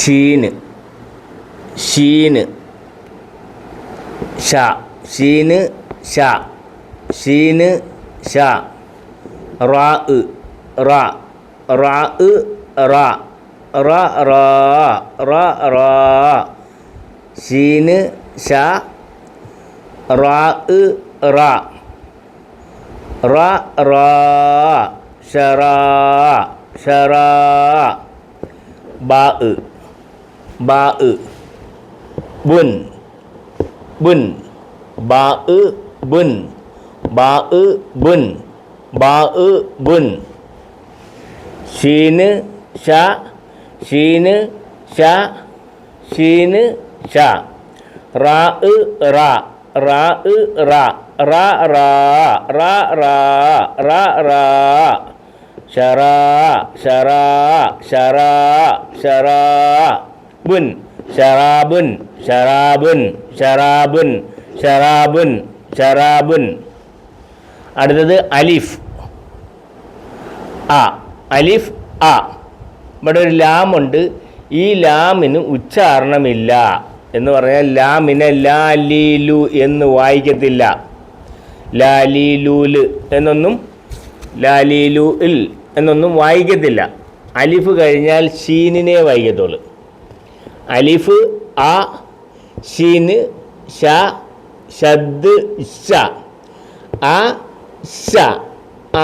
ഷീന് ഷീന് ഷ ഷീന് ഷ ഷീന് ഷ റാ റാ റാ റാ റാ റാ റാ റാ ഷീന് ഷ റാ റാ റാ റാ ഷറാ ഷറാ ബാ ബാ ബുൻ ബുൻ ബാ ബുൻ ബാ ബുൻ ബാ ബുൻ ഷീന് ഷ ഷീന് ഷ ഷീന് ഷ റാ റാ റാ റാ റാ റാ റാ റാ റാ റാ ഷറാ ഷറാ ഷറാ ഷറാ ബുൻ ഷറാബുൻ ഷറാബുൻ ഷറാബുൻ ഷറാബുൻ ഷറാബുൻ. അടുത്തത് അലിഫ് ആ അലിഫ് ആ. ഇവിടെ ഒരു ലാമുണ്ട്. ഈ ലാമിന് ഉച്ചാരണമില്ല എന്ന് പറഞ്ഞാൽ ലാമിനെ ലാലീലു എന്ന് വായിക്കത്തില്ല. ലാലീലൂല് എന്നൊന്നും ലാലീലു ഇൽ എന്നൊന്നും വായിക്കത്തില്ല. അലിഫ് കഴിഞ്ഞാൽ ഷീനിനെ വായിക്കത്തുള്ളൂ. അലിഫ് ആ ഷീന് ഷ ഷദ് ഷ ആ ഷ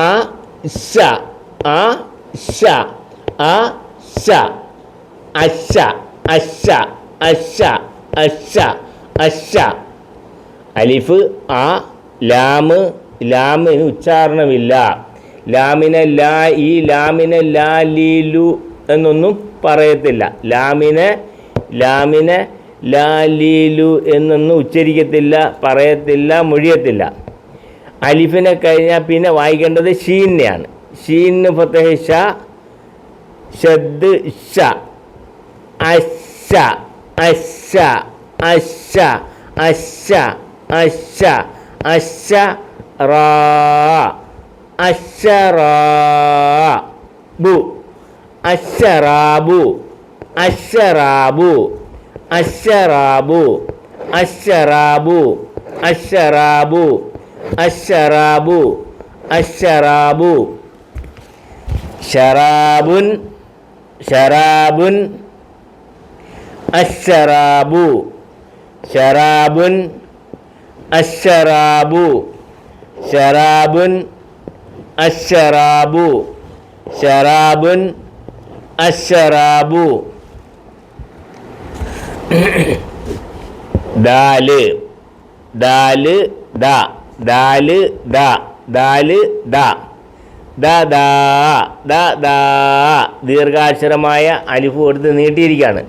ആ ഷ ആ ഷ ആ ഷ അഷ അഷ അഷ അഷ അഷ. അലിഫ് ആ ലാമ് ലാമിന് ഉച്ചാരണമില്ല. ലാമിനെ ലാ ഈ ലാമിനെ ലാലീലു എന്നൊന്നും പറയത്തില്ല. ലാമിനെ ലാമിനെ ലാലീലു എന്നൊന്നും ഉച്ചരിക്കത്തില്ല, പറയത്തില്ല, മൊഴിയത്തില്ല. അലിഫിനെ കഴിഞ്ഞാൽ പിന്നെ വായിക്കേണ്ടത് ഷീനെയാണ്. ഷീന് ഫത്തഹ് ഷ ഷദ് ഷ അഷ അഷ അഷ അഷ അഷ അഷ റാ അഷറാബു അഷറാബു അഷറാബു അഷറാബു അഷറാബു അഷറാബു അഷറാബു അഷറാബു. ഷറാബുൻ ഷറാബുൻ അഷറാബു ഷറാബുൻ അഷറാബു ഷറാബുൻ അഷറാബു ഷറാബുൻ അഷറാബു. ദാല് ദാല് ദ ദാല് ദ ദാല് ദ ദ ദാ ദ ദാ. ദീർഘാക്ഷരമായ അലിഫ് കൊടുത്ത് നീട്ടിയിരിക്കുകയാണ്.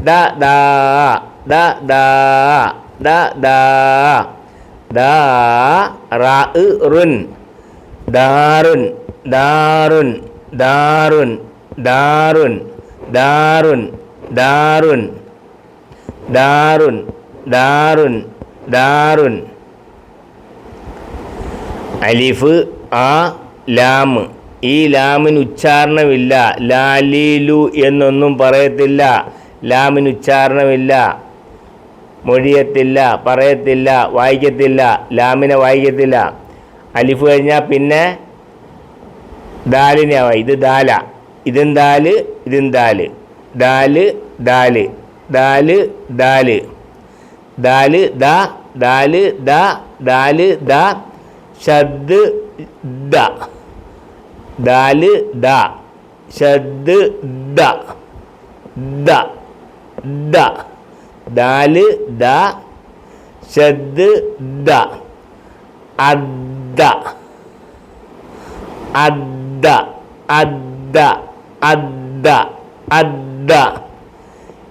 ദ ദാ ദ ദാ ദ ദാ ദാ റാ റുൻ ദാറുൻ ദാറുൻ ദാറുൻ ദാറുൻ ദാറുൻ ദാറുൻ ദാറുൻ ദാറുൻ ദാറുൻ. അലിഫ് ആ ലാം ഈ ലാമിന് ഉച്ചാരണമില്ല. ലാലീലു എന്നൊന്നും പറയത്തില്ല. ലാമിന് ഉച്ചാരണമില്ല, മൊഴിയത്തില്ല, പറയത്തില്ല, വായിക്കത്തില്ല. ലാമിനെ വായിക്കത്തില്ല. അലിഫ് കഴിഞ്ഞാൽ പിന്നെ ദാലിനെ വായി. ഇത് ദാല, ഇതും ദാല്, ഇതും ദാല്. ദാല് ദാല് ദാല് ദാല് ദാല് ദ ദാല് ദ ദാല് ദ ഷദ് ദ ദാല് ദ ഷദ് ദ ദ ദ ദാല് ദ ഷദ് ദ അദ്ദ അദ്ദ അദ്ദ അദ്ദ അദ്ദ.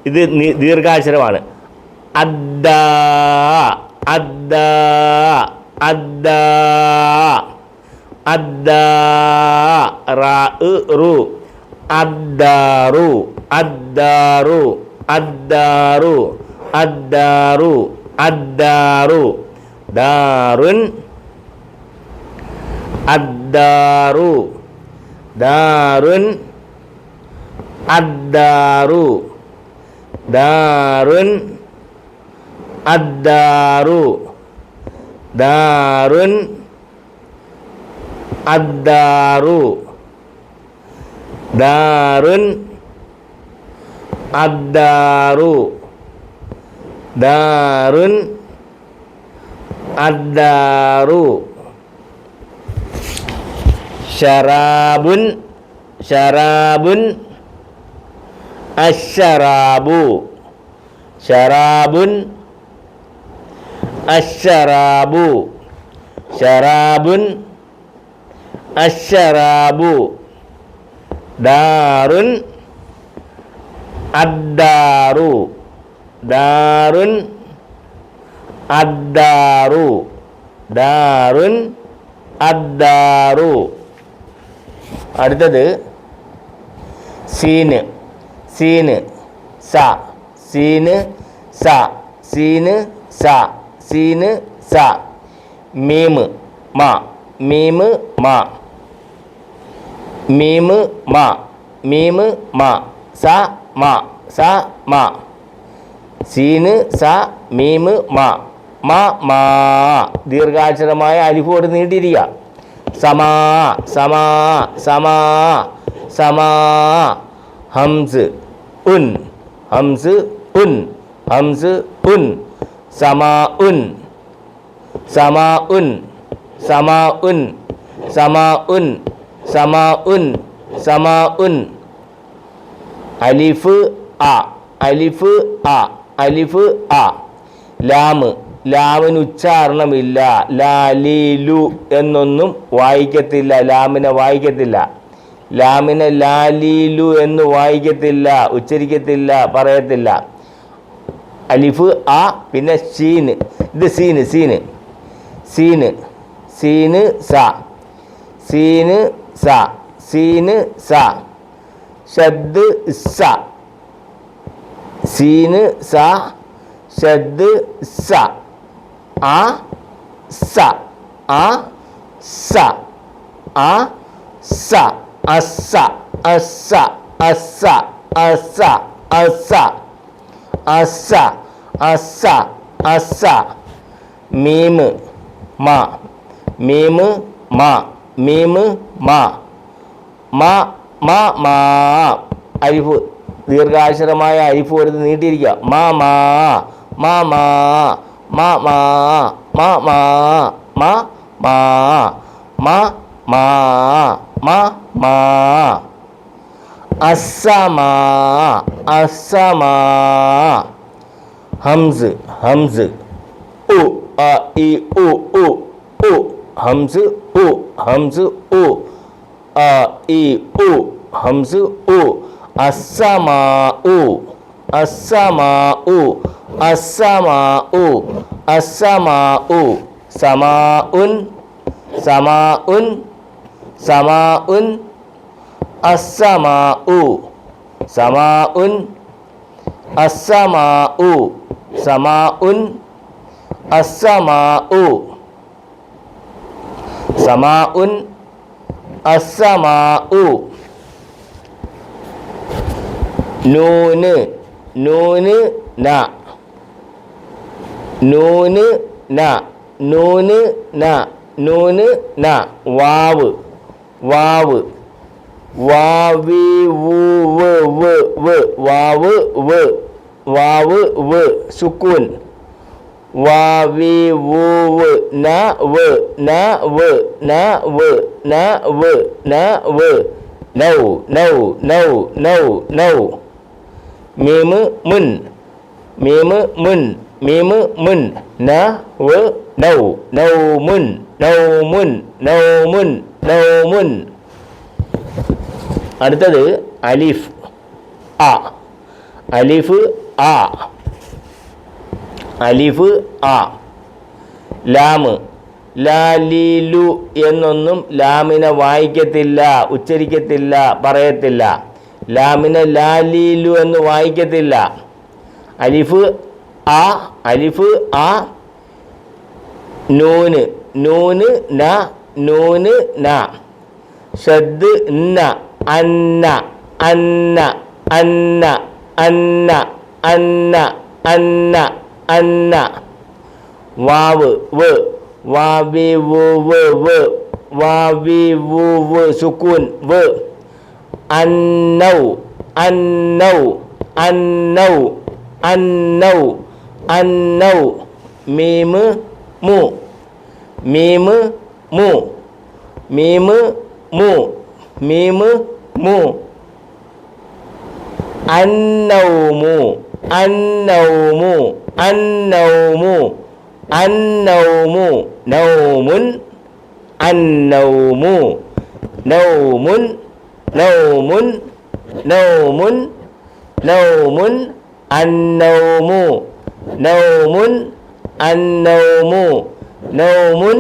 ഇത് ദീർഘാക്ഷരമാണ്. അദ്ദ അദ്ദ അദ്ദ അദ്ദ റാ റു അദ്ദാറു അദ്ദാറു അദ്ദാറു അദ്ദാറു അദ്ദാറു. ദാറുൻ അദ്ദാറു ദാറുൻ അദ്ദാറു ദാറുൻ അദ്ദാറു ദാറുൻ അദ്ദാറു ദാറുൻ അദ്ദാറു ദാറുൻ അദ്ദാറു ശറാബുൻ ശറാബുൻ അശ്ശറാബു ശറാബുൻ അശ്ശറാബു ശറാബുൻ അശ്ശറാബു ദാറുൻ അദ്ദാറു ദാറുൻ അദ്ദാറു ദാറുൻ അദ്ദാറു. അടുത്തത് സീന് സീന് സ സീന് സ സീന് സ സീന് സ മീമ് മ മീമ് മ മീമ് മ മീമ് മ സ മ സ മ സീന് സ മീമ് മ മ മാ ദീർഘാക്ഷരമായ അലിഫ് കൊണ്ട് നീട്ടിയിരിക്കുക. സമാ സമാ സമാ സമാ ഹംസ് ഉൻ ഹംസ് ഉൻ ഹംസ് ഉൻ സമാ ഉൻ സമാ ഉൻ സമാ ഉൻ സമാ ഉൻ സമാ ഉൻ സമാ ഉൻ അലിഫ് അ അലിഫ് അ അലിഫ് അ ലാമ് ലാമിന് ഉച്ചാരണമില്ല. ലാലീലു എന്നൊന്നും വായിക്കത്തില്ല. ലാമിനെ വായിക്കത്തില്ല. ലാമിനെ ലാലീലു എന്ന് വായിക്കത്തില്ല, ഉച്ചരിക്കത്തില്ല, പറയത്തില്ല. അലിഫ് ആ പിന്നെ ഷീന് ഇത് സീന് സീന് സീന് സീന് സ സീന് സ സീന് സ ഷദ് സ സീന് സ ഷദ് സ ആ സ ആ സ ആ സ അസ അസ അസ അസ അസ അസ അസ അസ മീമ് മ മീമ് മ മീമ് മ മ മ മാ അരിഫ് ദീർഘാക്ഷരമായ അരിഫ് എടുത്ത് നീട്ടിയിരിക്കുക. മ മാ മ മാ മ മാ മ മാ മ മാ മ മാ മ മാ അസ്സമാ അസ്സമാ ഹംസ് ഹംസ് ഉ അ ഇ ഉ ഉ ഉ ഹംസ് ഉ ഹംസ് ഉ അ ഇ ഉ ഹംസ് ഉ അസ്സമാ ഉ അസ്സമാ ഉ അസ്സമാ ഉ അസ്സമാ ഉ സമാ ഉൻ സമാ ഉൻ സമാ ഉൻ അസ്സമാ ഉ സമാ ഉൻ അസ്സമാ ഉ സമാ ഉൻ അസ്സമാ ഉ സമാ ഉൻ അസ്സമാ ഉ നൂന് നൂന് ന നൂന് ന നൂന് ന നൂന് ന വാവ് വാവ് വാവി വു വ് വ് വ് വാവ് വ് വാവ് വ് സുക്കൂൻ വാവി വു വ് ന വ് ന വ് ന വ് ന വ് ന വ് നൗ നൗ നൗ നൗ നൗ മീമ് മുൻ മീമ് മുൻ മീമ് മുൻ ന വ് നൗ നൗ മുൻ നൗ മുൻ നൗ മുൻ നൗ മുൻ. അടുത്തത് അലിഫ് അ അലിഫ് ആ അലിഫ് ആ ലാമ് ലാലീലു എന്നൊന്നും ലാമിനെ വായിക്കത്തില്ല, ഉച്ചരിക്കത്തില്ല, പറയത്തില്ല. ലാമിനെ ലാലീലു എന്ന് വായിക്കത്തില്ല. അലിഫ് ആ അലിഫ് ആ നൂന് നൂന് ന നൂന് ന ഷദ് ന അന്ന അന്ന അന്ന അന്ന അന്ന അന്ന അന്ന വാവ് വ് വാവി വു വ് വ് വാവി വു വ് സുക്കൂൻ വ് അന്നൗ അന്നൗ അന്നൗ അന്നൗ അന്നൗ മീമ് മു മീമ് മു മീമ് മു മീമ് മു അന്നൗമു അന്നൗമു അന്നൗമു അന്നൗമു നൗമുൻ അന്നൗമു നൗമുൻ നൗമുൻ നൗമുൻ നൗമുൻ അന്നൗമു നൗമുൻ അന്നൗമു നൗമുൻ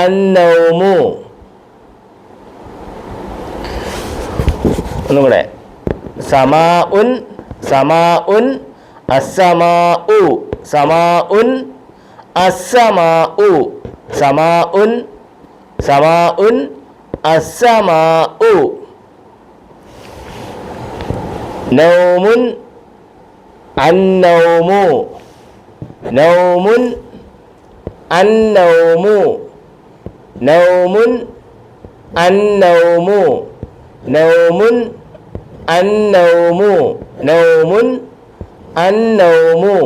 അന്നൗമു ഒന്നും കൂടെ സമാഉൻ സമാഉൻ അസ്സമാഉ സമാഉൻ അസ്സമാഉ സമാഉൻ സമാഉൻ അസ്സമാഉ നൗമുൻ അന്നൗമു നൗമുൻ അന്നൗമു നൗമുൻ അന്നൗമു നൗമുൻ അന്നൗമു നൗമുൻ അന്നൗമു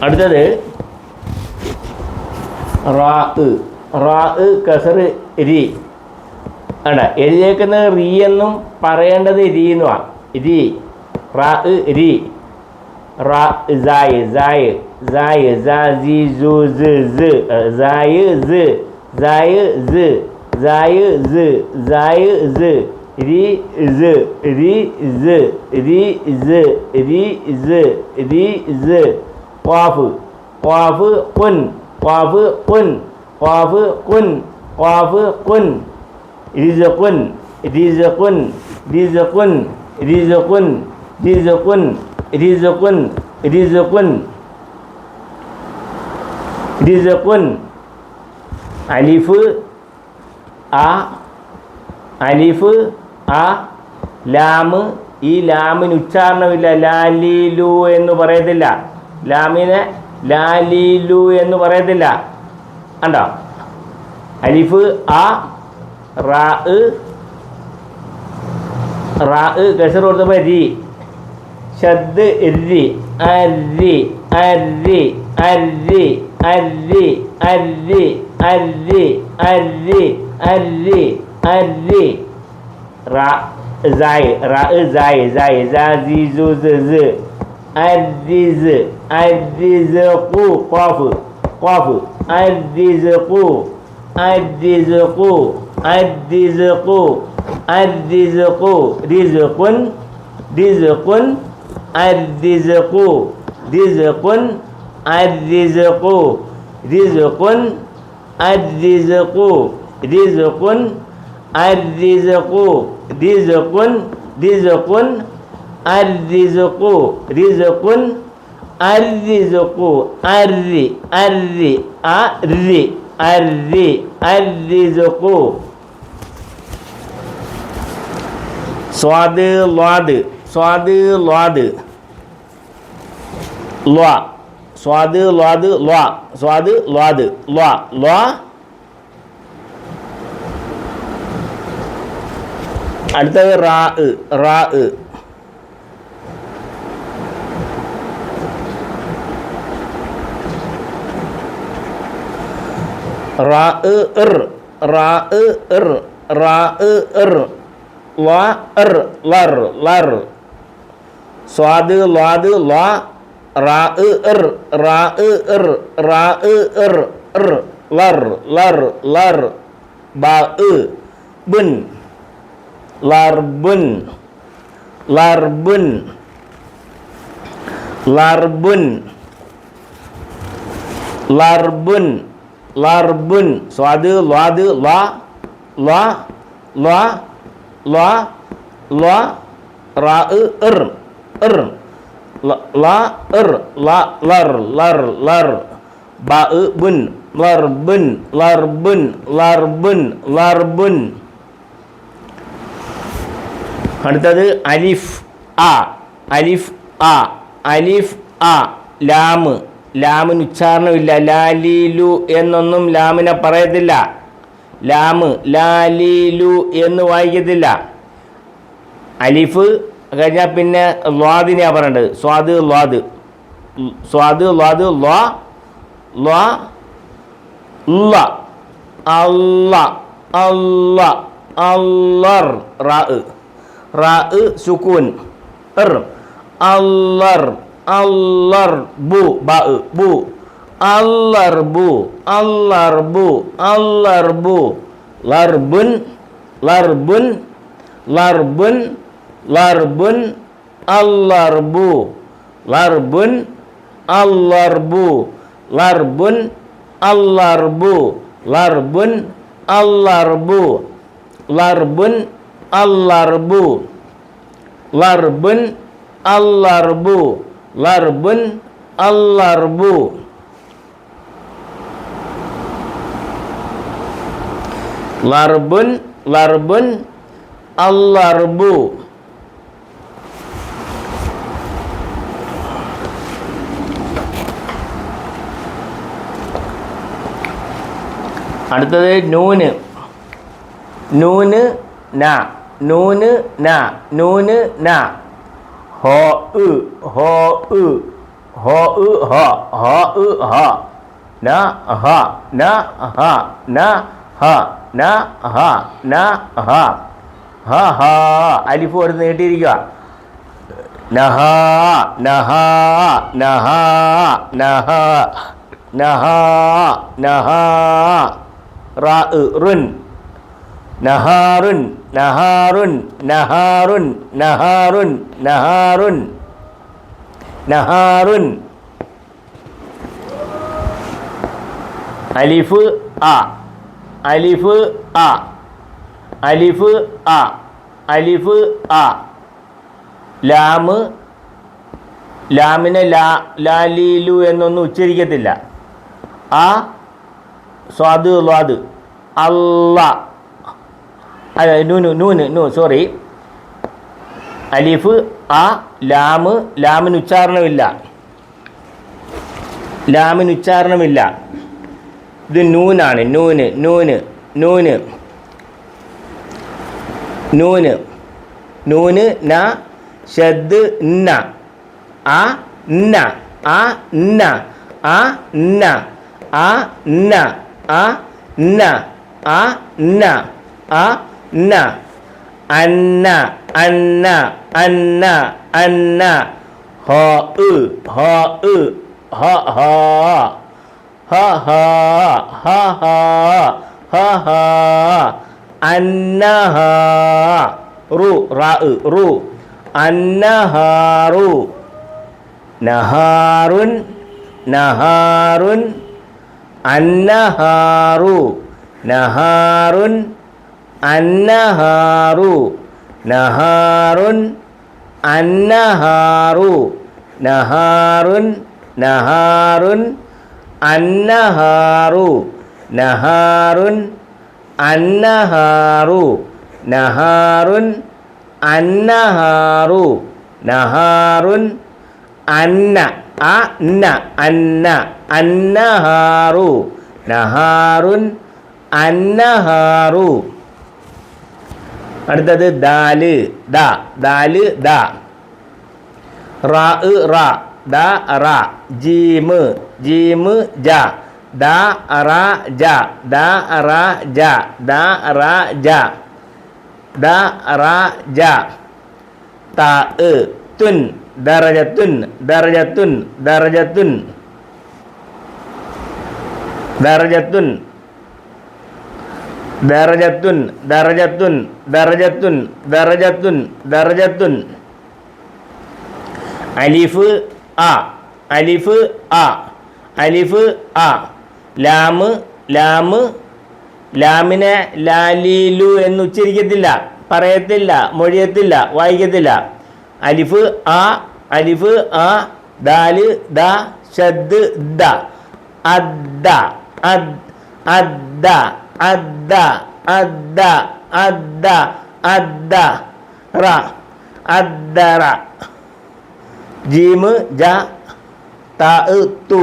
അടുത്തത് റാ റാ കസർ രി ആണ് എഴുതിയേക്കുന്നത് റീ എന്നും പറയേണ്ടത് രി എന്നുമാണ് രി റാ രി റാ സായ് സായ് സായ് സാസി സു സ് സായ് സ് സായ് സ് സായ് സ് സായ് സ് രി സ് രി സ് രി സ് രി സ് രി സ് ഖാഫ് ഖാഫ് ഖുൻ ഖാഫ് ഖുൻ ഖാഫ് ഖുൻ ഖാഫ് ഖുൻ റിസ്ഖുൻ റിസ്ഖുൻ റിസ്ഖുൻ റിസ്ഖുൻ റിസ്ഖുൻ റിസ്ഖുൻ റിസ്ഖുൻ റിസ്ഖുൻ അലിഫ് ആ അലിഫ് ആ ലാമ് ഈ ലാമിന് ഉച്ചാരണമില്ല ലാലീലു എന്ന് പറയത്തില്ല ലാമിനെ ലാലീലു എന്ന് പറയത്തില്ല കണ്ടോ അലിഫ് ആ റാ റാ കസർ കൊടുത്തപ്പോൾ രി ഷദ് രി അരി അരി അരി അരി അരി അരി അരി അരി അരി റാ സായ് റാ സായ് സായ് സാസി സു സ് അരിസ് അരിസ്ഖു ഖാഫ് ഖാഫ് അരിസ്ഖു അരിസ്ഖു അരിസ്ഖു അരിസ്ഖു റിസ്ഖുൻ റിസ്ഖുൻ അരിസ്ഖു റിസ്ഖുൻ അരിസ്ഖു റിസ്ഖുൻ അരിസ്ഖു റിസ്ഖുൻ അരിസ്ഖു റിസ്ഖുൻ റിസ്ഖുൻ അരിസ്ഖു റിസ്ഖുൻ അരിസ്ഖു അരി അരി അരി അരി അരിസ്ഖു സ്വാദ് ലാദ് സ്വാദ് ലാദ് ലാ സ്വാദ് ലാദ് ലാ സ്വാദ് ലാദ് ലാ ലാ അടുത്തത് റാ റാ റാ ഇർ റാ ഇർ റാ ഇർ ലാ ഇർ ലർ ലർ സ്വാദ് ലാദ് ലാ റാ ഇർ റാ ഇർ റാ ഇർ ഇർ ലർ ലർ ലർ ബാ ബുൻ ലർബുൻ ലർബുൻ ലർബുൻ ലർബുൻ ലർബുൻ സ്വാദ് ലാദ് ലാ ലാ ലാ ലാ ലാ റാ ഇർ ഇർ ലാ ഇർ ലാ ലർ ലർ ലർ ബാ ബുൻ ലർബുൻ ലർബുൻ ലർബുൻ ലർബുൻ അടുത്തത് അലിഫ് ആ, അലിഫ് ആ, അലിഫ് ആ. ലാമിന് ഉച്ചാരണമില്ല. ലാലീലു എന്നൊന്നും ലാമിനെ പറയത്തില്ല. ലാലീലു എന്ന് വായിക്കത്തില്ല. അലിഫ് കഴിഞ്ഞാൽ പിന്നെ ലാദിനെയാണ് പറയേണ്ടത്. സ്വാദ് ലാദ്, സ്വാദ് ലാദ് ലാ ലാ ല അല്ല അല്ല അല്ലർ റാ സുക്കൂൻ അല്ലർ അല്ലർ ബു ബു അല്ലർ ബു അല്ലർ ബു അല്ലർ ബു ലർബുൻ ലർബുൻ ലർബുൻ ലർബുൻ അല്ലർബു ലർബുൻ അല്ലർബു ലർബുൻ അല്ലർബു ലർബുൻ അല്ലർബു ലർബുൻ അല്ലർബു ലർബുൻ അല്ലർബു ലർബുൻ അല്ലർബു ലർബുൻ ലർബുൻ അല്ലർബു. അടുത്തത് നൂന് ന നൂന് ന നൂന് ന ഹോ ഹോ ഹോ ഹ ഹ ഹ ന ഹ ന ഹ ന ഹ ന ഹ ന ഹ ഹ ഹ. അലിഫ് ഒരു നീട്ടിയിരിക്കുക. നഹ നഹ നഹ നഹ നഹ നഹ റുൻ നഹാറുൻ നഹാറുൻ നഹാറുൻ നഹാറുൻ നഹാറുൻ നഹാറുൻ. അലിഫ് ആ അലിഫ് ആ അലിഫ് ആ അലിഫ് ആ. ലാമിനെ ലാലീലു എന്നൊന്നും ഉച്ചരിക്കത്തില്ല. ആ സ്വാദ് ലാദ് അല്ല അല്ല നൂന് സോറി. അലിഫ് ആ ലാമിന് ഉച്ചാരണമില്ല. ലാമിന് ഉച്ചാരണമില്ല. ഇത് നൂനാണ്. നൂന് നൂന് നൂന് നൂന് നൂന് ന ഷദ് ന ആ ന ആ ന ആ ന ആ ന ആ ന ആ ന ആ ന അന്ന അന്ന അന്ന അന്ന ഹ ഹ ഹ ഹ ഹ ഹ ഹ ഹ ഹ അന്നഹ റു അന്നഹാറു നഹാറുൻ നഹാറുൻ അന്നഹാറു നഹാറുൻ അന്നഹാറു നഹാറുൻ അന്നഹാറു നഹാറുൻ നഹാറുൻ അന്നഹാറു നഹാറുൻ അന്നഹാറു നഹാറുൻ അന്നഹാറു നഹാറുൻ അന്ന അന്ന അന്ന അന്നഹാറു നഹാറുൻ അന്നഹാറു. അടുത്തത് ദാല് ദാല് ദ റാ ദ റ ജീമ് ജീമ് ജ ദ റ ജ ദ റ ജ ദ റ ജ ദ റ ജ ത തുൻ ദറജത്തുൻ ദറജത്തുൻ ദറജത്തുൻ ദറജത്തുൻ ദറജത്തുൻ ദറജത്തുൻ ദറജത്തുൻ ദറജത്തുൻ ദറജത്തുൻ. അലിഫ് ആ അലിഫ് ആ അലിഫ് ആ. ലാമിനെ ലാലീലു എന്ന് ഉച്ചരിക്കത്തില്ല, പറയത്തില്ല, മൊഴിയത്തില്ല, വായിക്കത്തില്ല. അലിഫ് ആ അലിഫ് ആ. ദാല് ദ ഷദ് ദ അദ്ദ അദ്ദ അദ്ദ അദ്ദ അദ്ദ അദ്ദ റ അദ്ദറ ജീമ് ജ ത തു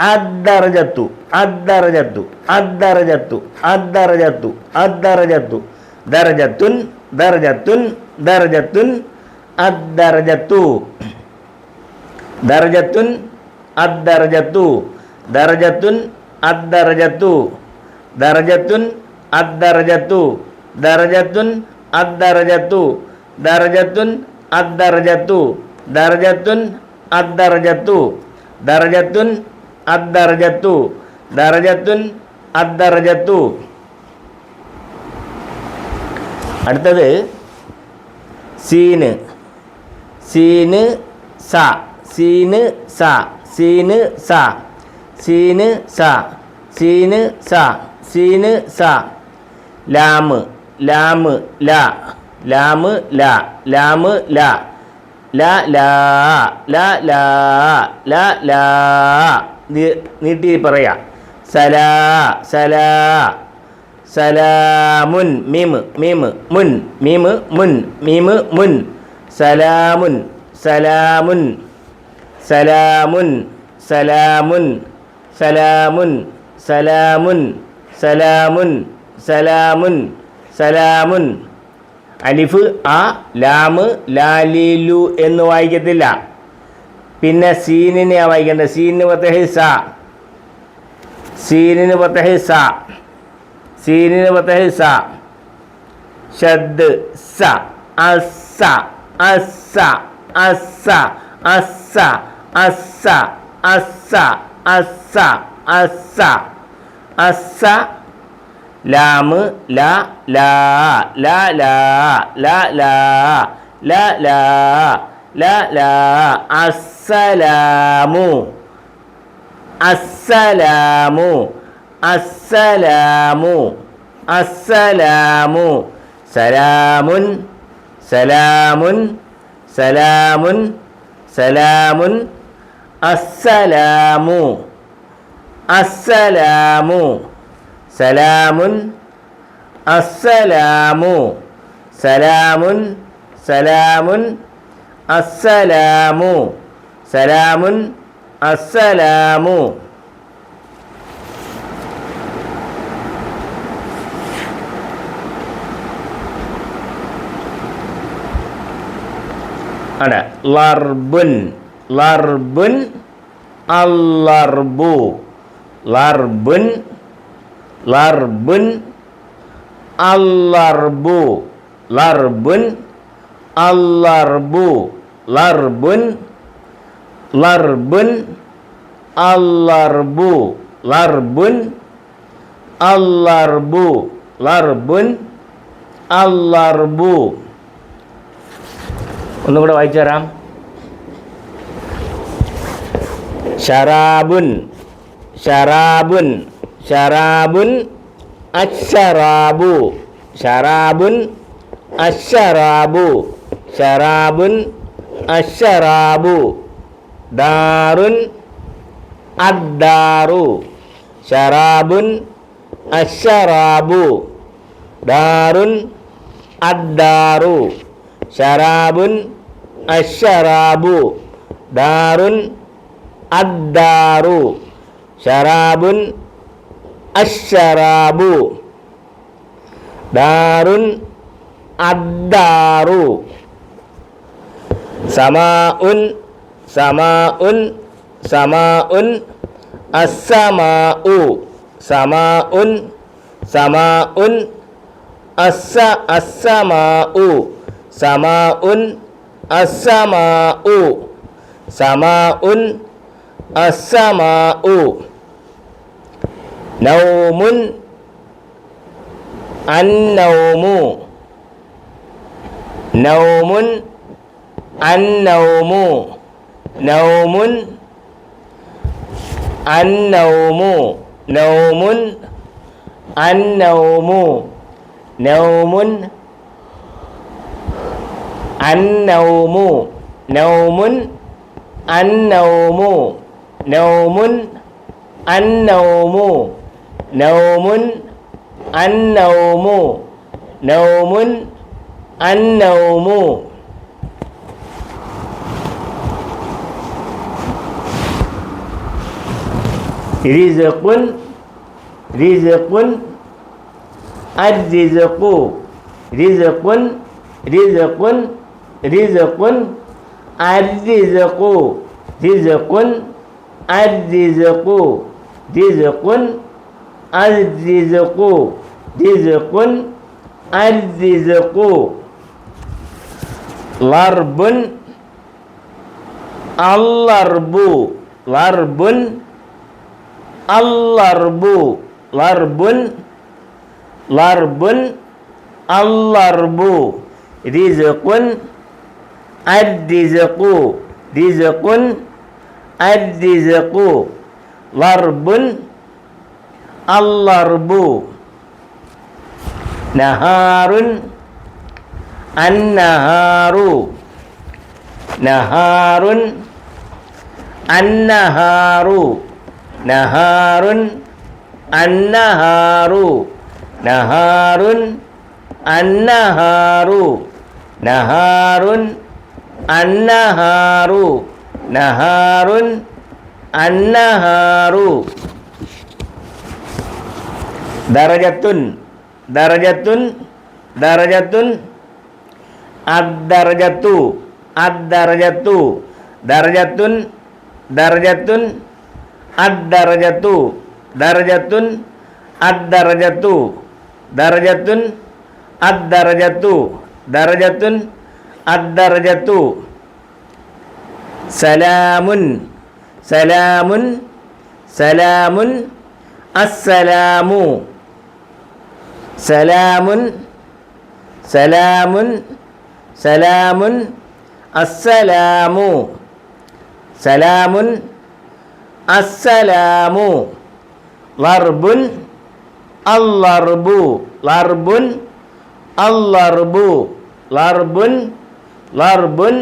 അദ്ദർജത്തു അദ്ദർജത്തു അദ്ദർജത്തു അദ്ദർജത്തു അദ്ദർജത്തു ദർജത്തുൻ ദർജത്തുൻ ദർജത്തുൻ അദ്ദർജത്തു ദർജത്തുൻ അദ്ദർജത്തു ദർജത്തുൻ അദ്ദർജത്തു ദർജത്തുൻ അദ്ദർജത്തു ദർജത്തുൻ അദ്ദർജത്തു ദർജത്തുൻ അദ്ദർജത്തു ദർജത്തുൻ അദ്ദർജത്തു ദർജത്തുൻ അദ്ദർജത്തു ദർജത്തുൻ അദ്ദർജത്തു. അടുത്തത് സീന് സീന് സ സീന് സ സീന് സ സീന് സ സീന് സ സീന് സ ലാമ് ലാമ് ല ലാമ് ല ലാമ് ല ല ലാ ല ലാ ല ലാ നീട്ടി പറയാ സലാ സലാ സലാമുൻ മീമ് മീമ് മുൻ മീമ് മുൻ മീമ് മുൻ സലാമുൻ സലാമുൻ സലാമുൻ സലാമുൻ സലാമുൻ സലാമുൻ സലാമുൻ സലാമുൻ സലാമുൻ. അലിഫ് ആ ലാമ് ലാലിലു എന്ന് വായിക്കത്തില്ല. പിന്നെ സീനിനെയാണ് വായിക്കേണ്ടത്. സീനിന് ഫതഹ് സ സീനിന് ഫതഹ് സ സീനിന് ഫതഹ് സ ഷദ് സ അസ്സ അസ്സ അസ്സ അസ്സ അസ്സ അസ്സ അസ്സ അസ്സ അസ്സ ലാമ് ല ലാ ല ലാ ല ലാ ല ലാ ല ലാ അസ്സലാമു അസ്സലാമു അസ്സലാമു അസ്സലാമു സലാമുൻ സലാമുൻ സലാമുൻ സലാമുൻ അസ്സലാമു അസ്സലാമു സലാമുൻ അസ്സലാമു സലാമുൻ സലാമുൻ അസ്സലാമു സലാമുൻ അസ്സലാമു. ആണ് ലർബുൻ ലർബുൻ അല്ലർബു ലർബുൻ ലർബുൻ അല്ലർബു ലർബുൻ അല്ലർബു ലർബുൻ ലർബുൻ അല്ലർബു ലർബുൻ അല്ലർബു ലർബുൻ അല്ലർബു. ഒന്നുകൂടെ വായിച്ചു തരാം. ഷറാബുൻ ഷറാബുൻ ഷറാബുൻ അശ്ശറാബു ഷറാബുൻ അശ്ശറാബു ഷറാബുൻ അശ്ശറാബു. ദാറുൻ അദ്ദാറു ഷറാബുൻ അശ്ശറാബു ദാറുൻ അദ്ദാറു ഷറാബുൻ അശ്ശറാബു ദാറുൻ അദ്ദാറു ഷറാബുൻ അശ്ശറാബു ദാറുൻ അദ്ദാറു. സമാഉൻ സമാഉൻ സമാഉൻ അസ്സമാഉ സമാഉൻ സമാഉൻ അസ്സമാഉ സമാഉൻ അസ്സമാഉ സമാഉൻ അസ്സമാഉ. നൗമുൻ അന്നൗമു നൗമുൻ അന്നൗമു നൗമുൻ അന്നൗമു നൗമുൻ അന്നൗമു നൗമുൻ അന്നൗമു നൗമുൻ അന്നൗമു നൗമുൻ അന്നൗമു നൗമുൻ അന്നൗമു നൗമുൻ അന്നൗമു റിസ്ഖുൻ റിസ്ഖുൻ അർരിസ്ഖു റിസ്ഖുൻ റിസ്ഖുൻ റിസ്ഖുൻ അർരിസ്ഖു റിസ്ഖുൻ അർരിസ്ഖു റിസ്ഖുൻ അർരിസ്ഖു റിസ്ഖുൻ അർരിസ്ഖു ലർബുൻ അല്ലർബു ലർബുൻ അല്ലർബു ലർബുൻ ലർബുൻ അല്ലർബു റിസ്ഖുൻ അർരിസ്ഖു റിസ്ഖുൻ അർരിസ്ഖു ലർബുൻ അല്ലർബു നഹാറുൻ അന്നഹാറു നഹാറുൻ അന്നഹാറു നഹാറുൻ അന്നഹാറു നഹാറുൻ അന്നഹാറു നഹാറുൻ അന്നഹാറു നഹാറുൻ അന്നഹാറു ദറജത്തുൻ ദറജത്തുൻ ദറജത്തുൻ അദ്ദറജത്തു അദ്ദറജത്തു ദറജത്തുൻ ദറജത്തുൻ അദ്ദറജത്തു ദറജത്തുൻ അദ്ദറജത്തു ദറജത്തുൻ അദ്ദറജത്തു ദറജത്തുൻ അദ്ദറജത്തു സലാമുൻ സലാമുൻ സലാമുൻ അസ്സലാമു സലാമുൻ സലാമുൻ സലാമുൻ അസ്സലാമു സലാമുൻ അസ്സലാമു ലർബുൻ അല്ലർബു ലർബുൻ അല്ലർബു ലർബുൻ ലർബുൻ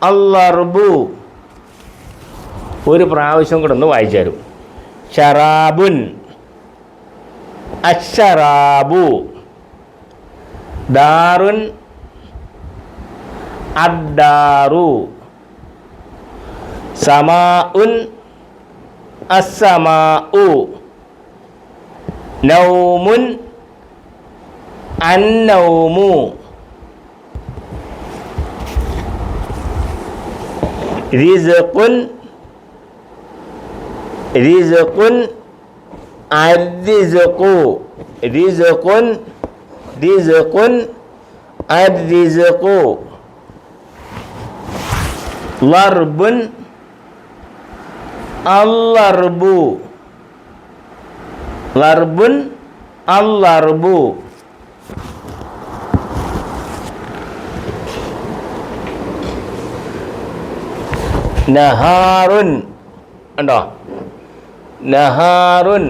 അല്ലർബു ഒരു പ്രാവശ്യം കൂടെ ഒന്ന് വായിച്ചു തരും ഷറാബുൻ അശ്ശറാബു ദാറുൻ അദ്ദാറു സമാഉൻ അസ്സമാഉ നൗമുൻ അന്നൗമു റിസ്ഖുൻ റിസ്ഖുൻ അർരിസ്ഖു റിസ്ഖുൻ റിസ്ഖുൻ അർരിസ്ഖു ലർബുൻ അല്ലർബു ലർബുൻ അല്ലർബു നഹാറുൻ ഉണ്ടോ നഹാറുൻ